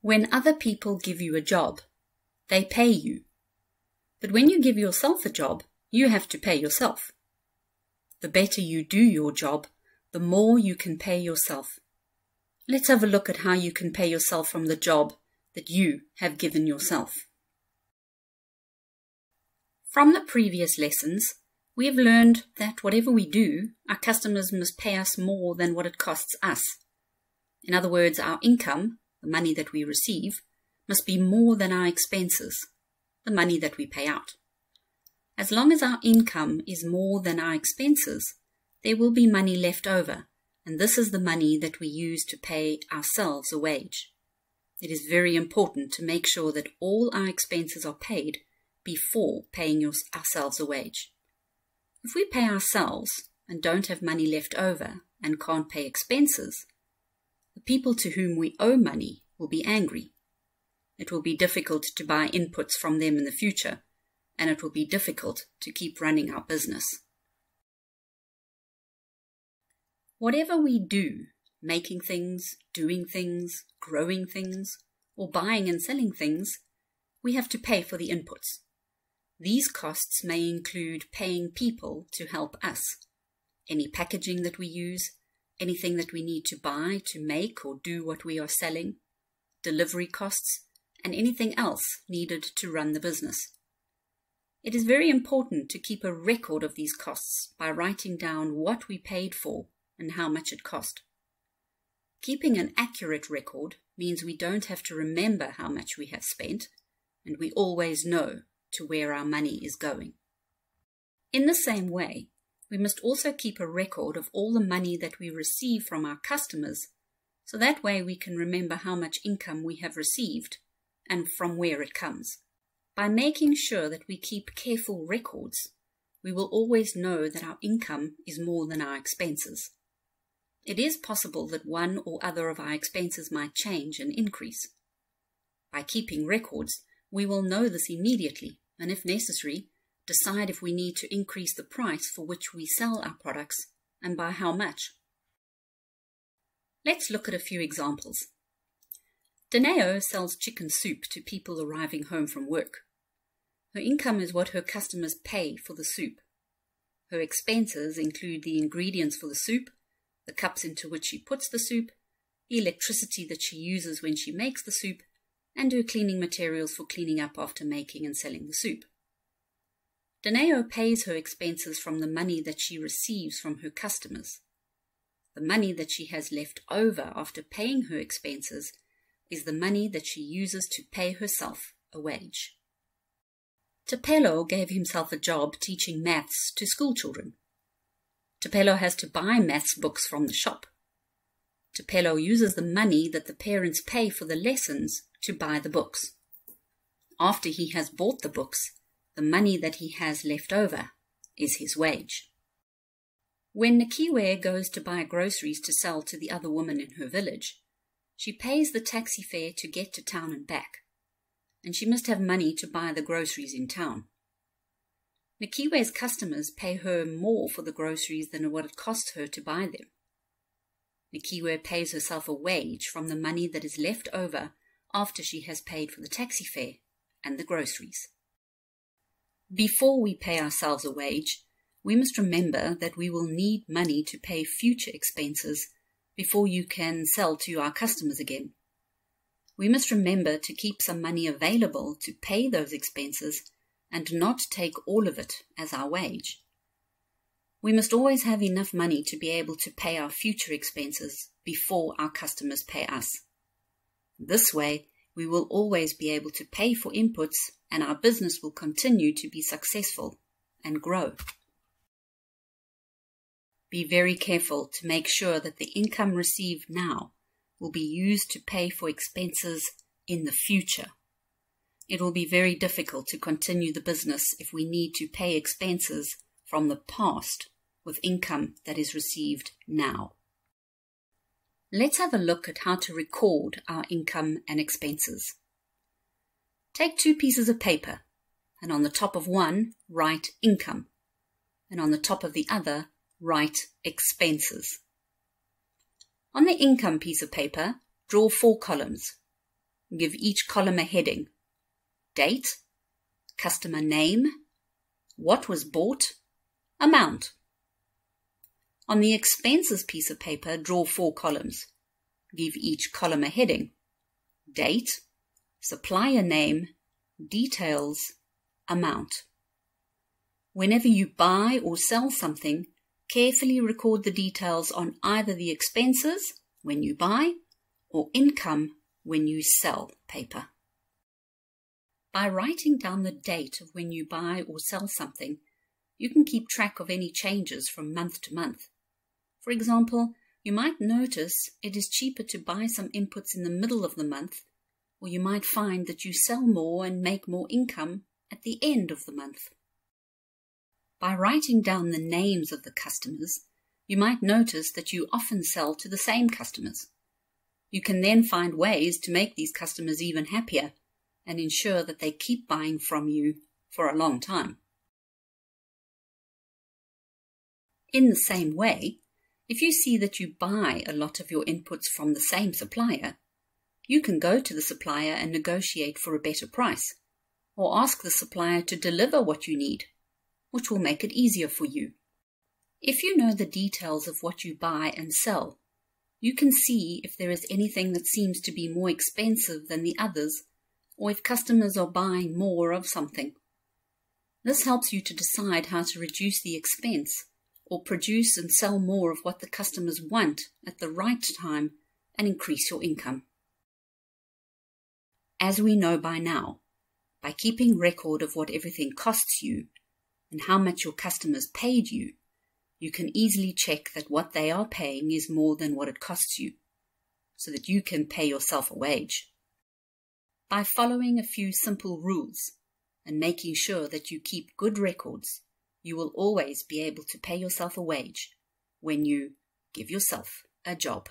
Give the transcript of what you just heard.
When other people give you a job, they pay you. But when you give yourself a job, you have to pay yourself. The better you do your job, the more you can pay yourself. Let's have a look at how you can pay yourself from the job that you have given yourself. From the previous lessons, we have learned that whatever we do, our customers must pay us more than what it costs us. In other words, our income, the money that we receive, must be more than our expenses, the money that we pay out. As long as our income is more than our expenses, there will be money left over, and this is the money that we use to pay ourselves a wage. It is very important to make sure that all our expenses are paid before paying ourselves a wage. If we pay ourselves and don't have money left over and can't pay expenses, the people to whom we owe money will be angry. It will be difficult to buy inputs from them in the future, and it will be difficult to keep running our business. Whatever we do, making things, doing things, growing things, or buying and selling things, we have to pay for the inputs. These costs may include paying people to help us, any packaging that we use, anything that we need to buy to make or do what we are selling, delivery costs, and anything else needed to run the business. It is very important to keep a record of these costs by writing down what we paid for and how much it cost. Keeping an accurate record means we don't have to remember how much we have spent, and we always know to where our money is going. In the same way, we must also keep a record of all the money that we receive from our customers, so that way we can remember how much income we have received and from where it comes. By making sure that we keep careful records, we will always know that our income is more than our expenses. It is possible that one or other of our expenses might change and increase. By keeping records, we will know this immediately, and if necessary, decide if we need to increase the price for which we sell our products and by how much. Let's look at a few examples. Danao sells chicken soup to people arriving home from work. Her income is what her customers pay for the soup. Her expenses include the ingredients for the soup, the cups into which she puts the soup, the electricity that she uses when she makes the soup, and her cleaning materials for cleaning up after making and selling the soup. Danao pays her expenses from the money that she receives from her customers. The money that she has left over after paying her expenses is the money that she uses to pay herself a wage. Tupelo gave himself a job teaching maths to school children. Tupelo has to buy maths books from the shop. Tupelo uses the money that the parents pay for the lessons to buy the books. After he has bought the books, the money that he has left over is his wage. When Nikiwe goes to buy groceries to sell to the other woman in her village, she pays the taxi fare to get to town and back, and she must have money to buy the groceries in town. Nikiwe's customers pay her more for the groceries than what it costs her to buy them. Nikiwe pays herself a wage from the money that is left over after she has paid for the taxi fare and the groceries. Before we pay ourselves a wage, we must remember that we will need money to pay future expenses before you can sell to our customers again. We must remember to keep some money available to pay those expenses and not take all of it as our wage. We must always have enough money to be able to pay our future expenses before our customers pay us. This way, we will always be able to pay for inputs and our business will continue to be successful and grow. Be very careful to make sure that the income received now will be used to pay for expenses in the future. It will be very difficult to continue the business if we need to pay expenses from the past with income that is received now. Let's have a look at how to record our income and expenses. Take two pieces of paper, and on the top of one, write income, and on the top of the other, write expenses. On the income piece of paper, draw 4 columns. give each column a heading: date, customer name, what was bought, amount. On the expenses piece of paper, draw 4 columns. Give each column a heading: date, supplier name, details, amount. Whenever you buy or sell something, carefully record the details on either the expenses when you buy or income when you sell paper. By writing down the date of when you buy or sell something, you can keep track of any changes from month to month. For example, you might notice it is cheaper to buy some inputs in the middle of the month, or you might find that you sell more and make more income at the end of the month. By writing down the names of the customers, you might notice that you often sell to the same customers. You can then find ways to make these customers even happier and ensure that they keep buying from you for a long time. In the same way, if you see that you buy a lot of your inputs from the same supplier, you can go to the supplier and negotiate for a better price, or ask the supplier to deliver what you need, which will make it easier for you. If you know the details of what you buy and sell, you can see if there is anything that seems to be more expensive than the others, or if customers are buying more of something. This helps you to decide how to reduce the expense, or produce and sell more of what the customers want at the right time and increase your income. As we know by now, by keeping record of what everything costs you and how much your customers paid you, you can easily check that what they are paying is more than what it costs you, so that you can pay yourself a wage. By following a few simple rules and making sure that you keep good records, you will always be able to pay yourself a wage when you give yourself a job.